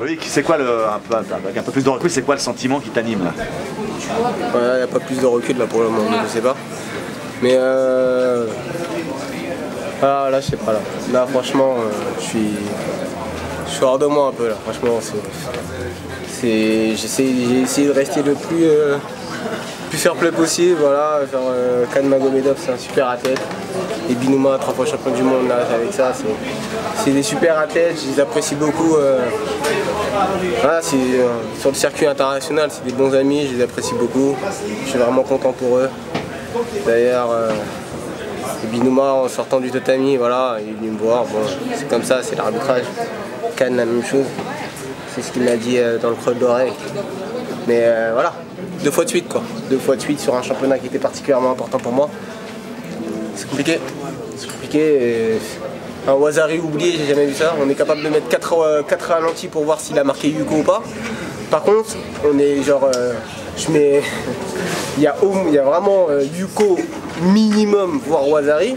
Oui, c'est quoi avec un peu plus de recul, c'est quoi le sentiment qui t'anime là? Il n'y a pas plus de recul là pour le moment, je sais pas. Mais là je sais pas là. Là franchement je suis hors de moi un peu là. Franchement j'ai essayé de rester le plus fair play possible, voilà, faire Khan Magomedov, c'est un super athlète. Et Binouma, 3 fois champion du monde, là, avec ça, c'est des super athlètes, je les apprécie beaucoup. Voilà, sur le circuit international, c'est des bons amis, je les apprécie beaucoup. Je suis vraiment content pour eux. D'ailleurs, Binouma, en sortant du tatami, voilà, il est venu me voir. Bon, c'est comme ça, c'est l'arbitrage. Khan, la même chose. C'est ce qu'il m'a dit dans le creux de l'oreille. Mais voilà, 2 fois de suite quoi. 2 fois de suite sur un championnat qui était particulièrement important pour moi. C'est compliqué. C'est compliqué. Un Ouazzari oublié, j'ai jamais vu ça. On est capable de mettre 4 ralentis pour voir s'il a marqué Yuko ou pas. Par contre, on est genre. Il y a vraiment Yuko minimum, voire Ouazzari.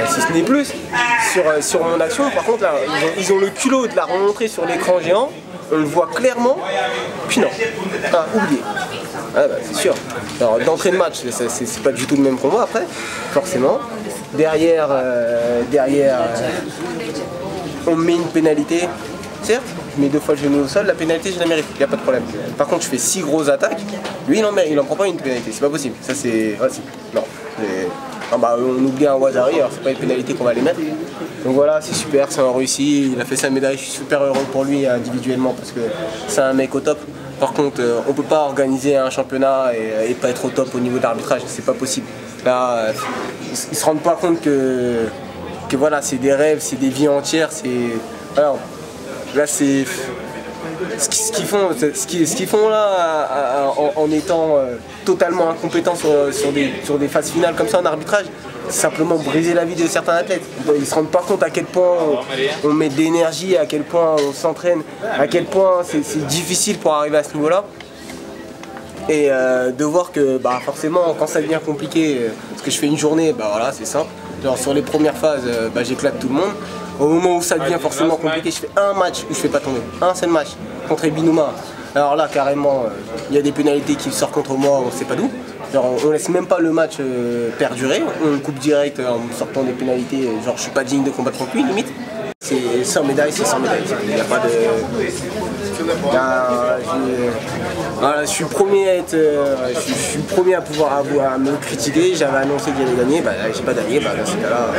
Si ce n'est plus, sur mon action. Par contre, là, ils ont le culot de la remontrer sur l'écran géant. On le voit clairement, puis non, oublié. Ah bah, c'est sûr. Alors d'entrée de match, c'est pas du tout le même combat après, forcément. Derrière, on met une pénalité. Certes, je mets 2 fois le genou au sol, la pénalité je la mérite, il n'y a pas de problème. Par contre, je fais 6 grosses attaques, lui il en prend pas une pénalité, c'est pas possible. Ça c'est. Non. On oublie un Ouazzari, alors c'est pas une pénalité qu'on va les mettre. Donc voilà, c'est super, c'est en Russie, il a fait sa médaille, je suis super heureux pour lui individuellement parce que c'est un mec au top. Par contre, on peut pas organiser un championnat et pas être au top au niveau de l'arbitrage, c'est pas possible. Là, ils se rendent pas compte que voilà, c'est des rêves, c'est des vies entières, alors, là c'est ce qu'ils font là en étant totalement incompétents sur des phases finales comme ça en arbitrage, c'est simplement briser la vie de certains athlètes. Ils se rendent pas compte à quel point on met de l'énergie, à quel point on s'entraîne, à quel point c'est difficile pour arriver à ce niveau-là. Et de voir que forcément quand ça devient compliqué, parce que je fais une journée, voilà, c'est simple. Genre sur les premières phases, j'éclate tout le monde. Au moment où ça devient forcément compliqué, je fais un match où je fais pas tomber. Un seul match contre Binouma. Alors là, carrément, il y a des pénalités qui sortent contre moi, on sait pas d'où. Genre, on laisse même pas le match perdurer, on le coupe direct en sortant des pénalités. Genre, je suis pas digne de combattre contre lui, limite. C'est sans médaille, c'est sans médaille. Il n'y a pas de. Voilà, je suis le premier à être. Je suis le premier à pouvoir à me critiquer. J'avais annoncé qu'il allait gagner, j'ai pas gagné, dans ce cas-là.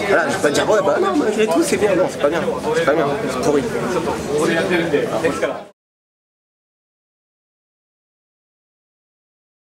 Voilà, je vais pas dire non, malgré tout c'est bien, non, c'est pas bien. C'est pas bien, c'est pourri.